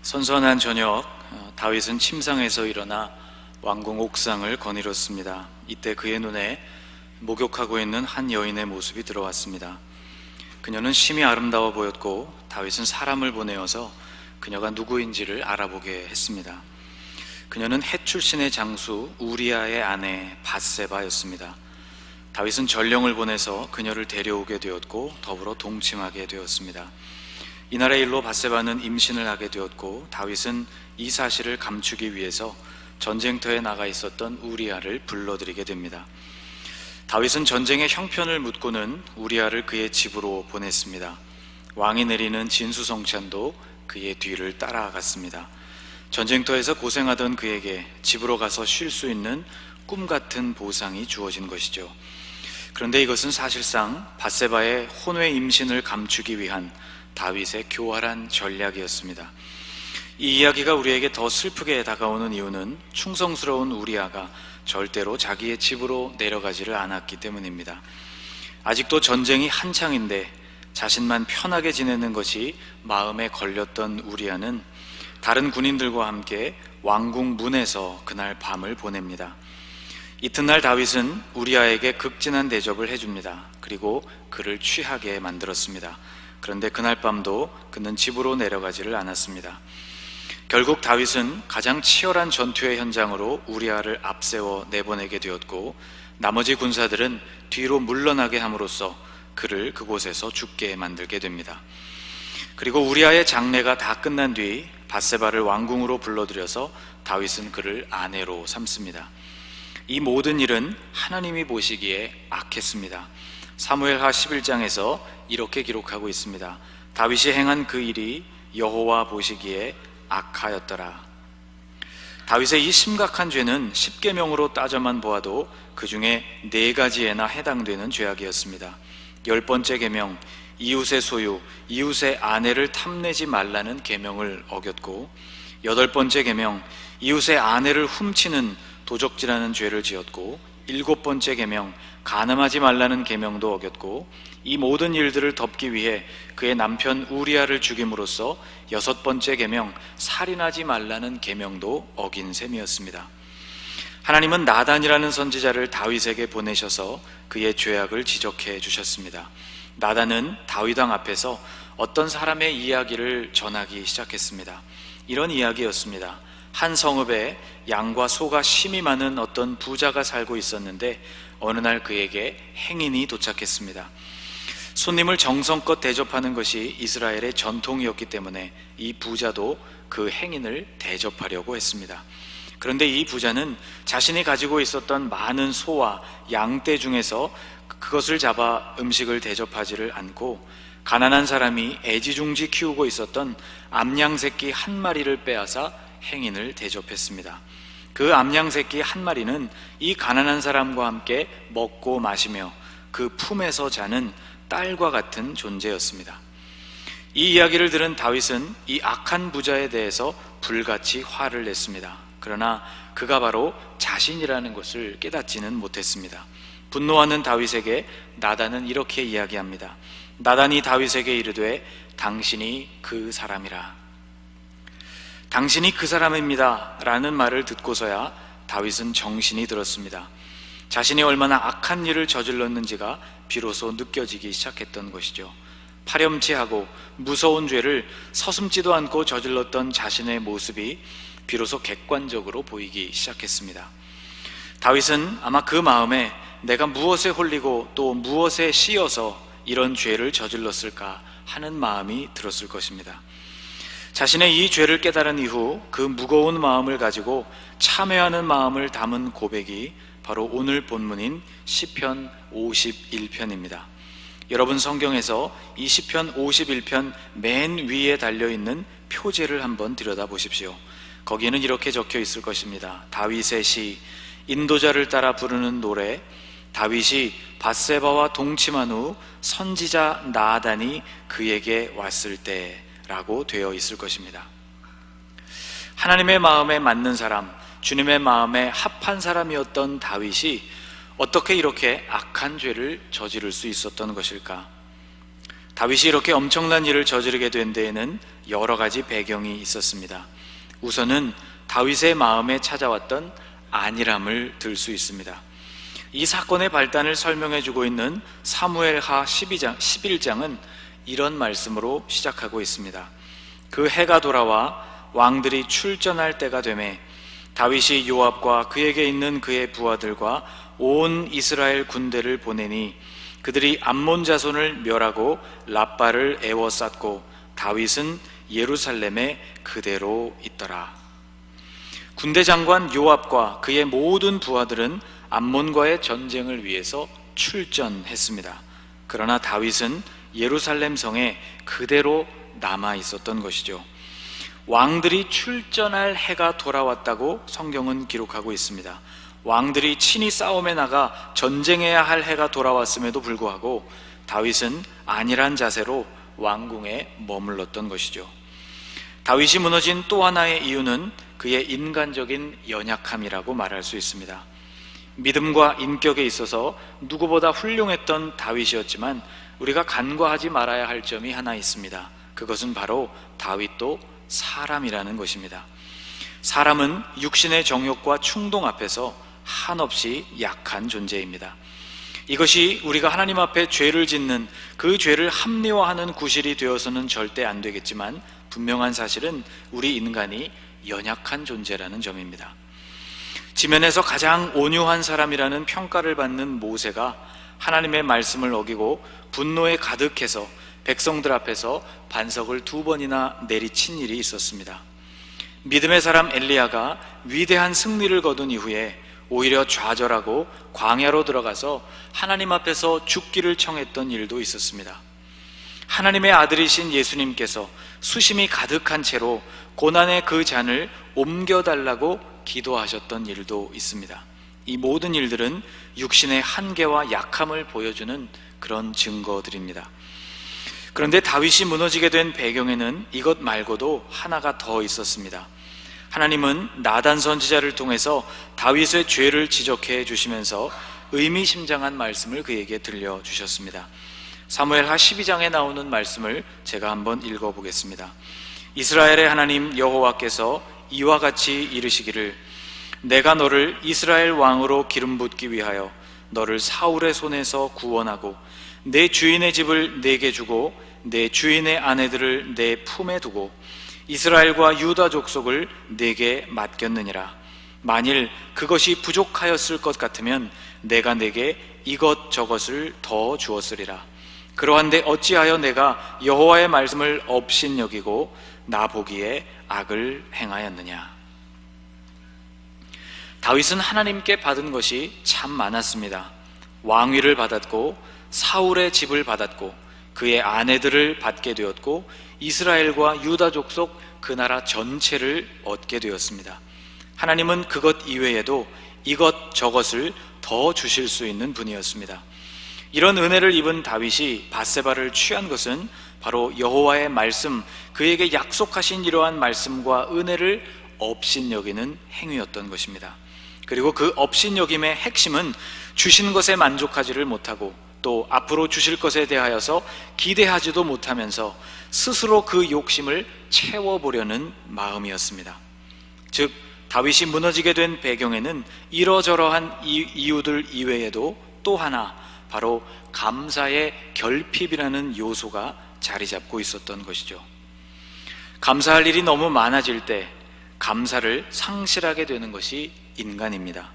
선선한 저녁, 다윗은 침상에서 일어나 왕궁 옥상을 거닐었습니다. 이때 그의 눈에 목욕하고 있는 한 여인의 모습이 들어왔습니다. 그녀는 심히 아름다워 보였고 다윗은 사람을 보내어서 그녀가 누구인지를 알아보게 했습니다. 그녀는 헷 출신의 장수 우리아의 아내 밧세바였습니다. 다윗은 전령을 보내서 그녀를 데려오게 되었고 더불어 동침하게 되었습니다. 이날의 일로 밧세바는 임신을 하게 되었고 다윗은 이 사실을 감추기 위해서 전쟁터에 나가 있었던 우리아를 불러들이게 됩니다. 다윗은 전쟁의 형편을 묻고는 우리아를 그의 집으로 보냈습니다. 왕이 내리는 진수성찬도 그의 뒤를 따라갔습니다. 전쟁터에서 고생하던 그에게 집으로 가서 쉴 수 있는 꿈같은 보상이 주어진 것이죠. 그런데 이것은 사실상 밧세바의 혼외 임신을 감추기 위한 다윗의 교활한 전략이었습니다. 이 이야기가 우리에게 더 슬프게 다가오는 이유는 충성스러운 우리아가 절대로 자기의 집으로 내려가지를 않았기 때문입니다. 아직도 전쟁이 한창인데 자신만 편하게 지내는 것이 마음에 걸렸던 우리아는 다른 군인들과 함께 왕궁 문에서 그날 밤을 보냅니다. 이튿날 다윗은 우리아에게 극진한 대접을 해줍니다. 그리고 그를 취하게 만들었습니다. 그런데 그날 밤도 그는 집으로 내려가지를 않았습니다. 결국 다윗은 가장 치열한 전투의 현장으로 우리아를 앞세워 내보내게 되었고 나머지 군사들은 뒤로 물러나게 함으로써 그를 그곳에서 죽게 만들게 됩니다. 그리고 우리아의 장례가 다 끝난 뒤 밧세바를 왕궁으로 불러들여서 다윗은 그를 아내로 삼습니다. 이 모든 일은 하나님이 보시기에 악했습니다. 사무엘하 11장에서 이렇게 기록하고 있습니다. 다윗이 행한 그 일이 여호와 보시기에 악하였더라. 다윗의 이 심각한 죄는 10계명으로 따져만 보아도 그 중에 4가지에나 해당되는 죄악이었습니다. 10번째 계명, 이웃의 소유, 이웃의 아내를 탐내지 말라는 계명을 어겼고 8번째 계명, 이웃의 아내를 훔치는 도적질하는 죄를 지었고 7번째 계명, 간음하지 말라는 계명도 어겼고 이 모든 일들을 덮기 위해 그의 남편 우리아를 죽임으로써 6번째 계명, 살인하지 말라는 계명도 어긴 셈이었습니다. 하나님은 나단이라는 선지자를 다윗에게 보내셔서 그의 죄악을 지적해 주셨습니다. 나단은 다윗 왕 앞에서 어떤 사람의 이야기를 전하기 시작했습니다. 이런 이야기였습니다. 한 성읍에 양과 소가 심이 많은 어떤 부자가 살고 있었는데 어느 날 그에게 행인이 도착했습니다. 손님을 정성껏 대접하는 것이 이스라엘의 전통이었기 때문에 이 부자도 그 행인을 대접하려고 했습니다. 그런데 이 부자는 자신이 가지고 있었던 많은 소와 양떼 중에서 그것을 잡아 음식을 대접하지를 않고 가난한 사람이 애지중지 키우고 있었던 암양 새끼 한 마리를 빼앗아 행인을 대접했습니다. 그 암양 새끼 한 마리는 이 가난한 사람과 함께 먹고 마시며 그 품에서 자는 딸과 같은 존재였습니다. 이 이야기를 들은 다윗은 이 악한 부자에 대해서 불같이 화를 냈습니다. 그러나 그가 바로 자신이라는 것을 깨닫지는 못했습니다. 분노하는 다윗에게 나단은 이렇게 이야기합니다. 나단이 다윗에게 이르되 당신이 그 사람이라. 당신이 그 사람입니다 라는 말을 듣고서야 다윗은 정신이 들었습니다. 자신이 얼마나 악한 일을 저질렀는지가 비로소 느껴지기 시작했던 것이죠. 파렴치하고 무서운 죄를 서슴지도 않고 저질렀던 자신의 모습이 비로소 객관적으로 보이기 시작했습니다. 다윗은 아마 그 마음에 내가 무엇에 홀리고 또 무엇에 씌여서 이런 죄를 저질렀을까 하는 마음이 들었을 것입니다. 자신의 이 죄를 깨달은 이후 그 무거운 마음을 가지고 참회하는 마음을 담은 고백이 바로 오늘 본문인 시편 51편입니다. 여러분 성경에서 이 시편 51편 맨 위에 달려있는 표제를 한번 들여다보십시오. 거기에는 이렇게 적혀 있을 것입니다. 다윗의 시, 인도자를 따라 부르는 노래, 다윗이 밧세바와 동침한 후 선지자 나단이 그에게 왔을 때 라고 되어 있을 것입니다. 하나님의 마음에 맞는 사람, 주님의 마음에 합한 사람이었던 다윗이 어떻게 이렇게 악한 죄를 저지를 수 있었던 것일까? 다윗이 이렇게 엄청난 일을 저지르게 된 데에는 여러 가지 배경이 있었습니다. 우선은 다윗의 마음에 찾아왔던 안일함을 들 수 있습니다. 이 사건의 발단을 설명해 주고 있는 사무엘하 11장은 이런 말씀으로 시작하고 있습니다. 그 해가 돌아와 왕들이 출전할 때가 되매 다윗이 요압과 그에게 있는 그의 부하들과 온 이스라엘 군대를 보내니 그들이 암몬 자손을 멸하고 랍바를 에워쌌고 다윗은 예루살렘에 그대로 있더라. 군대 장관 요압과 그의 모든 부하들은 암몬과의 전쟁을 위해서 출전했습니다. 그러나 다윗은 예루살렘 성에 그대로 남아 있었던 것이죠. 왕들이 출전할 해가 돌아왔다고 성경은 기록하고 있습니다. 왕들이 친히 싸움에 나가 전쟁해야 할 해가 돌아왔음에도 불구하고 다윗은 안일한 자세로 왕궁에 머물렀던 것이죠. 다윗이 무너진 또 하나의 이유는 그의 인간적인 연약함이라고 말할 수 있습니다. 믿음과 인격에 있어서 누구보다 훌륭했던 다윗이었지만 우리가 간과하지 말아야 할 점이 하나 있습니다. 그것은 바로 다윗도 사람이라는 것입니다. 사람은 육신의 정욕과 충동 앞에서 한없이 약한 존재입니다. 이것이 우리가 하나님 앞에 죄를 짓는 그 죄를 합리화하는 구실이 되어서는 절대 안 되겠지만 분명한 사실은 우리 인간이 연약한 존재라는 점입니다. 지면에서 가장 온유한 사람이라는 평가를 받는 모세가 하나님의 말씀을 어기고 분노에 가득해서 백성들 앞에서 반석을 2번이나 내리친 일이 있었습니다. 믿음의 사람 엘리야가 위대한 승리를 거둔 이후에 오히려 좌절하고 광야로 들어가서 하나님 앞에서 죽기를 청했던 일도 있었습니다. 하나님의 아들이신 예수님께서 수심이 가득한 채로 고난의 그 잔을 옮겨달라고 기도하셨던 일도 있습니다. 이 모든 일들은 육신의 한계와 약함을 보여주는 그런 증거들입니다. 그런데 다윗이 무너지게 된 배경에는 이것 말고도 하나가 더 있었습니다. 하나님은 나단 선지자를 통해서 다윗의 죄를 지적해 주시면서 의미심장한 말씀을 그에게 들려주셨습니다. 사무엘하 12장에 나오는 말씀을 제가 한번 읽어보겠습니다. 이스라엘의 하나님 여호와께서 이와 같이 이르시기를 내가 너를 이스라엘 왕으로 기름 붓기 위하여 너를 사울의 손에서 구원하고 내 주인의 집을 내게 주고 내 주인의 아내들을 내 품에 두고 이스라엘과 유다 족속을 내게 맡겼느니라. 만일 그것이 부족하였을 것 같으면 내가 내게 이것저것을 더 주었으리라. 그러한데 어찌하여 내가 여호와의 말씀을 업신여기고 나 보기에 악을 행하였느냐. 다윗은 하나님께 받은 것이 참 많았습니다. 왕위를 받았고 사울의 집을 받았고 그의 아내들을 받게 되었고 이스라엘과 유다 족속 그 나라 전체를 얻게 되었습니다. 하나님은 그것 이외에도 이것저것을 더 주실 수 있는 분이었습니다. 이런 은혜를 입은 다윗이 밧세바를 취한 것은 바로 여호와의 말씀, 그에게 약속하신 이러한 말씀과 은혜를 업신여기는 행위였던 것입니다. 그리고 그 업신여김의 핵심은 주신 것에 만족하지를 못하고 또 앞으로 주실 것에 대하여서 기대하지도 못하면서 스스로 그 욕심을 채워보려는 마음이었습니다. 즉 다윗이 무너지게 된 배경에는 이러저러한 이유들 이외에도 또 하나, 바로 감사의 결핍이라는 요소가 자리 잡고 있었던 것이죠. 감사할 일이 너무 많아질 때 감사를 상실하게 되는 것이 인간입니다.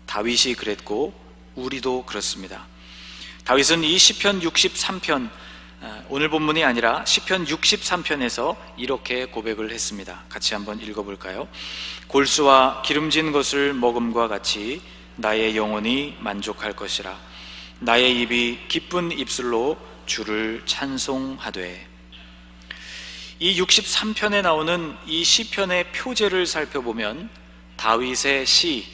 다윗이 그랬고 우리도 그렇습니다. 다윗은 이 시편 63편, 오늘 본문이 아니라 시편 63편에서 이렇게 고백을 했습니다. 같이 한번 읽어볼까요? 골수와 기름진 것을 먹음과 같이 나의 영혼이 만족할 것이라. 나의 입이 기쁜 입술로 주를 찬송하되. 이 63편에 나오는 이 시편의 표제를 살펴보면 다윗의 시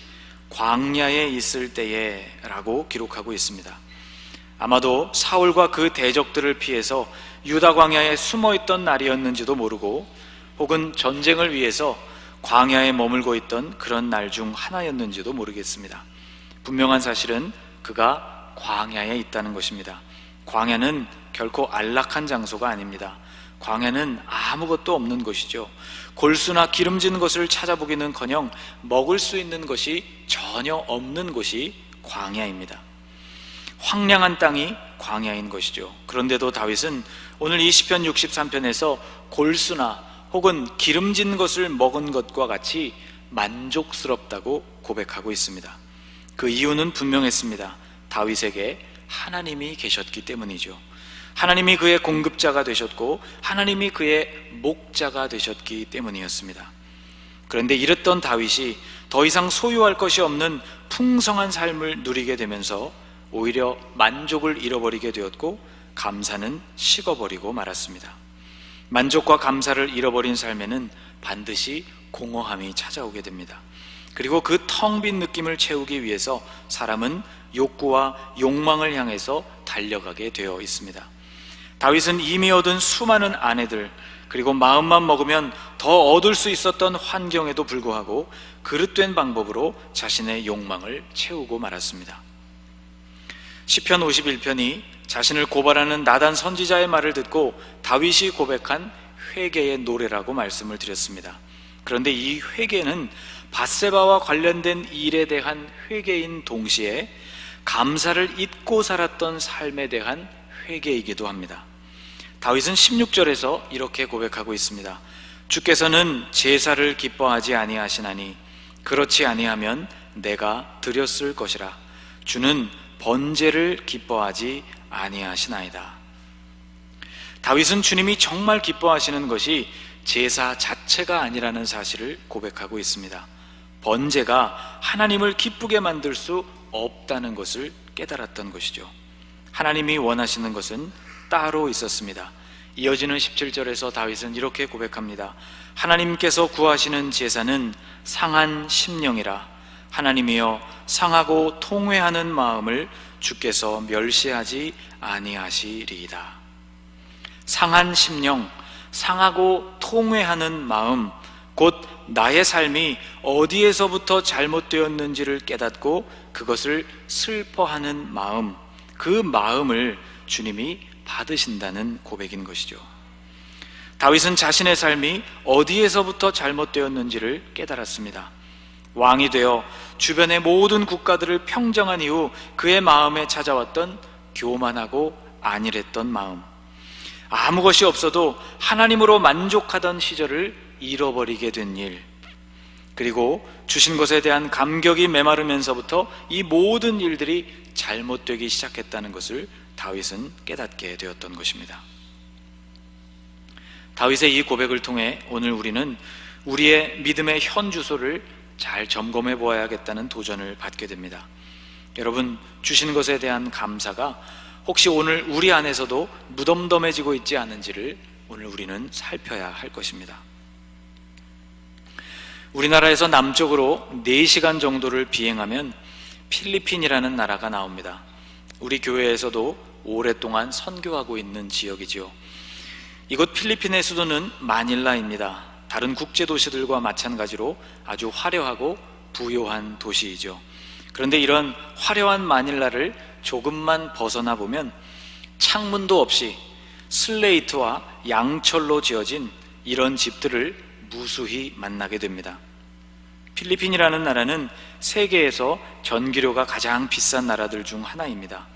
광야에 있을 때에 라고 기록하고 있습니다. 아마도 사울과 그 대적들을 피해서 유다 광야에 숨어있던 날이었는지도 모르고 혹은 전쟁을 위해서 광야에 머물고 있던 그런 날 중 하나였는지도 모르겠습니다. 분명한 사실은 그가 광야에 있다는 것입니다. 광야는 결코 안락한 장소가 아닙니다. 광야는 아무것도 없는 곳이죠. 골수나 기름진 것을 찾아보기는커녕 먹을 수 있는 것이 전혀 없는 곳이 광야입니다. 황량한 땅이 광야인 것이죠. 그런데도 다윗은 오늘 이 시편 63편에서 골수나 혹은 기름진 것을 먹은 것과 같이 만족스럽다고 고백하고 있습니다. 그 이유는 분명했습니다. 다윗에게 하나님이 계셨기 때문이죠. 하나님이 그의 공급자가 되셨고 하나님이 그의 목자가 되셨기 때문이었습니다. 그런데 이랬던 다윗이 더 이상 소유할 것이 없는 풍성한 삶을 누리게 되면서 오히려 만족을 잃어버리게 되었고 감사는 식어버리고 말았습니다. 만족과 감사를 잃어버린 삶에는 반드시 공허함이 찾아오게 됩니다. 그리고 그 텅 빈 느낌을 채우기 위해서 사람은 욕구와 욕망을 향해서 달려가게 되어 있습니다. 다윗은 이미 얻은 수많은 아내들, 그리고 마음만 먹으면 더 얻을 수 있었던 환경에도 불구하고 그릇된 방법으로 자신의 욕망을 채우고 말았습니다. 시편 51편이 자신을 고발하는 나단 선지자의 말을 듣고 다윗이 고백한 회개의 노래라고 말씀을 드렸습니다. 그런데 이 회개는 밧세바와 관련된 일에 대한 회개인 동시에 감사를 잊고 살았던 삶에 대한 회개이기도 합니다. 다윗은 16절에서 이렇게 고백하고 있습니다. 주께서는 제사를 기뻐하지 아니하시나니 그렇지 아니하면 내가 드렸을 것이라. 주는 번제를 기뻐하지 아니하시나이다. 다윗은 주님이 정말 기뻐하시는 것이 제사 자체가 아니라는 사실을 고백하고 있습니다. 번제가 하나님을 기쁘게 만들 수 없다는 것을 깨달았던 것이죠. 하나님이 원하시는 것은 따로 있었습니다. 이어지는 17절에서 다윗은 이렇게 고백합니다. 하나님께서 구하시는 제사는 상한 심령이라. 하나님이여 상하고 통회하는 마음을 주께서 멸시하지 아니하시리이다. 상한 심령, 상하고 통회하는 마음, 곧 나의 삶이 어디에서부터 잘못되었는지를 깨닫고 그것을 슬퍼하는 마음, 그 마음을 주님이 받으신다는 고백인 것이죠. 다윗은 자신의 삶이 어디에서부터 잘못되었는지를 깨달았습니다. 왕이 되어 주변의 모든 국가들을 평정한 이후 그의 마음에 찾아왔던 교만하고 안일했던 마음, 아무 것이 없어도 하나님으로 만족하던 시절을 잃어버리게 된 일, 그리고 주신 것에 대한 감격이 메마르면서부터 이 모든 일들이 잘못되기 시작했다는 것을 다윗은 깨닫게 되었던 것입니다. 다윗의 이 고백을 통해 오늘 우리는 우리의 믿음의 현 주소를 잘 점검해 보아야겠다는 도전을 받게 됩니다. 여러분, 주신 것에 대한 감사가 혹시 오늘 우리 안에서도 무덤덤해지고 있지 않은지를 오늘 우리는 살펴야 할 것입니다. 우리나라에서 남쪽으로 4시간 정도를 비행하면 필리핀이라는 나라가 나옵니다. 우리 교회에서도 오랫동안 선교하고 있는 지역이지요. 이곳 필리핀의 수도는 마닐라입니다. 다른 국제도시들과 마찬가지로 아주 화려하고 부요한 도시이죠. 그런데 이런 화려한 마닐라를 조금만 벗어나 보면 창문도 없이 슬레이트와 양철로 지어진 이런 집들을 무수히 만나게 됩니다. 필리핀이라는 나라는 세계에서 전기료가 가장 비싼 나라들 중 하나입니다.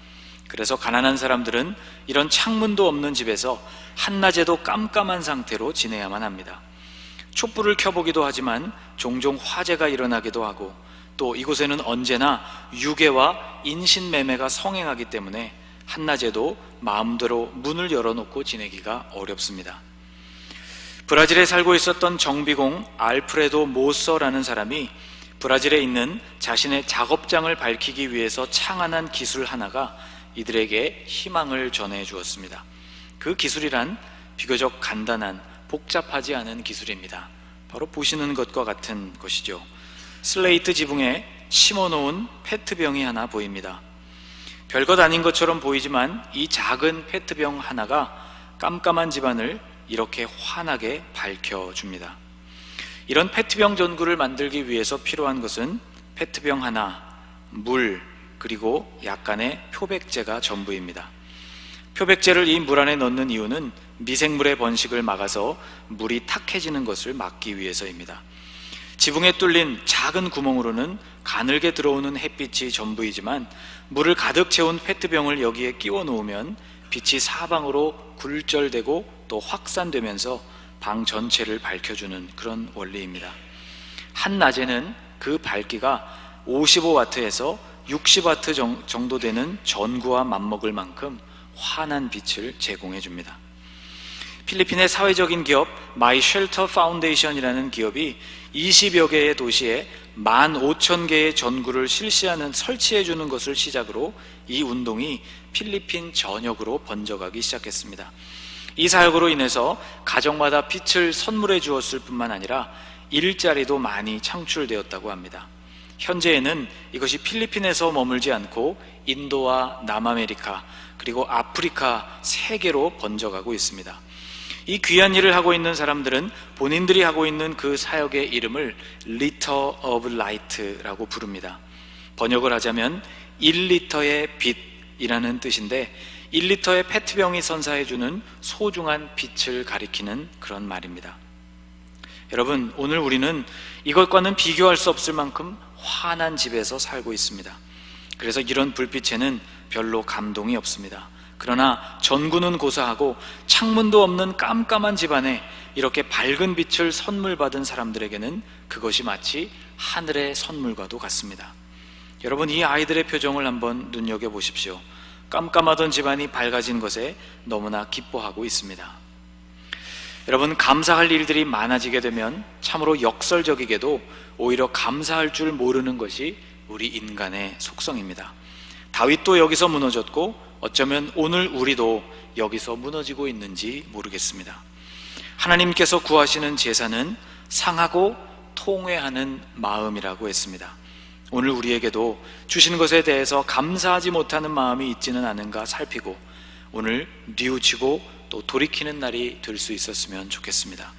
그래서 가난한 사람들은 이런 창문도 없는 집에서 한낮에도 깜깜한 상태로 지내야만 합니다. 촛불을 켜보기도 하지만 종종 화재가 일어나기도 하고, 또 이곳에는 언제나 유괴와 인신매매가 성행하기 때문에 한낮에도 마음대로 문을 열어놓고 지내기가 어렵습니다. 브라질에 살고 있었던 정비공 알프레도 모서라는 사람이 브라질에 있는 자신의 작업장을 밝히기 위해서 창안한 기술 하나가 이들에게 희망을 전해 주었습니다. 그 기술이란 비교적 간단한 복잡하지 않은 기술입니다. 바로 보시는 것과 같은 것이죠. 슬레이트 지붕에 심어놓은 페트병이 하나 보입니다. 별것 아닌 것처럼 보이지만 이 작은 페트병 하나가 깜깜한 집안을 이렇게 환하게 밝혀줍니다. 이런 페트병 전구를 만들기 위해서 필요한 것은 페트병 하나, 물, 그리고 약간의 표백제가 전부입니다. 표백제를 이 물 안에 넣는 이유는 미생물의 번식을 막아서 물이 탁해지는 것을 막기 위해서입니다. 지붕에 뚫린 작은 구멍으로는 가늘게 들어오는 햇빛이 전부이지만 물을 가득 채운 페트병을 여기에 끼워 놓으면 빛이 사방으로 굴절되고 또 확산되면서 방 전체를 밝혀주는 그런 원리입니다. 한낮에는 그 밝기가 55와트에서 60와트 정도 되는 전구와 맞먹을 만큼 환한 빛을 제공해 줍니다. 필리핀의 사회적인 기업 마이 쉘터 파운데이션이라는 기업이 20여 개의 도시에 15,000개의 전구를 설치해 주는 것을 시작으로 이 운동이 필리핀 전역으로 번져가기 시작했습니다. 이 사역으로 인해서 가정마다 빛을 선물해 주었을 뿐만 아니라 일자리도 많이 창출되었다고 합니다. 현재에는 이것이 필리핀에서 머물지 않고 인도와 남아메리카 그리고 아프리카 세계로 번져가고 있습니다. 이 귀한 일을 하고 있는 사람들은 본인들이 하고 있는 그 사역의 이름을 Liter of Light라고 부릅니다. 번역을 하자면 1리터의 빛이라는 뜻인데 1리터의 페트병이 선사해주는 소중한 빛을 가리키는 그런 말입니다. 여러분, 오늘 우리는 이것과는 비교할 수 없을 만큼 환한 집에서 살고 있습니다. 그래서 이런 불빛에는 별로 감동이 없습니다. 그러나 전구는 고사하고 창문도 없는 깜깜한 집안에 이렇게 밝은 빛을 선물 받은 사람들에게는 그것이 마치 하늘의 선물과도 같습니다. 여러분, 이 아이들의 표정을 한번 눈여겨보십시오. 깜깜하던 집안이 밝아진 것에 너무나 기뻐하고 있습니다. 여러분, 감사할 일들이 많아지게 되면 참으로 역설적이게도 오히려 감사할 줄 모르는 것이 우리 인간의 속성입니다. 다윗도 여기서 무너졌고 어쩌면 오늘 우리도 여기서 무너지고 있는지 모르겠습니다. 하나님께서 구하시는 제사는 상하고 통회하는 마음이라고 했습니다. 오늘 우리에게도 주신 것에 대해서 감사하지 못하는 마음이 있지는 않은가 살피고 오늘 뉘우치고 또 돌이키는 날이 될 수 있었으면 좋겠습니다.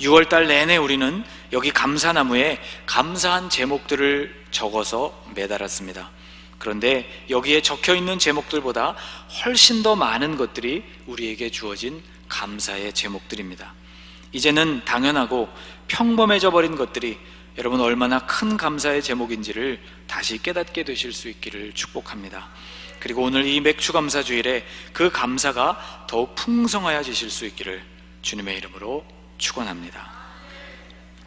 6월달 내내 우리는 여기 감사나무에 감사한 제목들을 적어서 매달았습니다. 그런데 여기에 적혀있는 제목들보다 훨씬 더 많은 것들이 우리에게 주어진 감사의 제목들입니다. 이제는 당연하고 평범해져 버린 것들이 여러분 얼마나 큰 감사의 제목인지를 다시 깨닫게 되실 수 있기를 축복합니다. 그리고 오늘 이 맥추감사주일에 그 감사가 더욱 풍성하여지실 수 있기를 주님의 이름으로 축원합니다.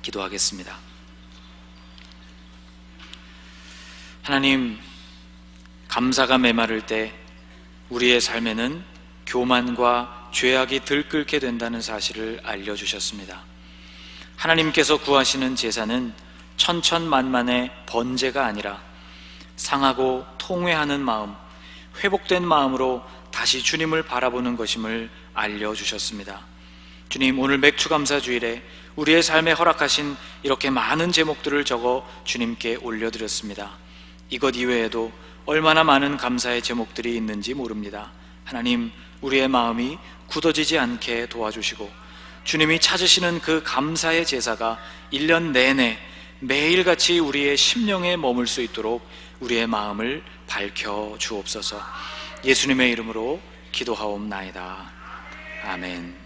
기도하겠습니다. 하나님, 감사가 메마를 때 우리의 삶에는 교만과 죄악이 들끓게 된다는 사실을 알려주셨습니다. 하나님께서 구하시는 제사는 천천만만의 번제가 아니라 상하고 통회하는 마음, 회복된 마음으로 다시 주님을 바라보는 것임을 알려주셨습니다. 주님, 오늘 맥추감사주일에 우리의 삶에 허락하신 이렇게 많은 제목들을 적어 주님께 올려드렸습니다. 이것 이외에도 얼마나 많은 감사의 제목들이 있는지 모릅니다. 하나님, 우리의 마음이 굳어지지 않게 도와주시고 주님이 찾으시는 그 감사의 제사가 1년 내내 매일같이 우리의 심령에 머물 수 있도록 우리의 마음을 밝혀 주옵소서. 예수님의 이름으로 기도하옵나이다. 아멘.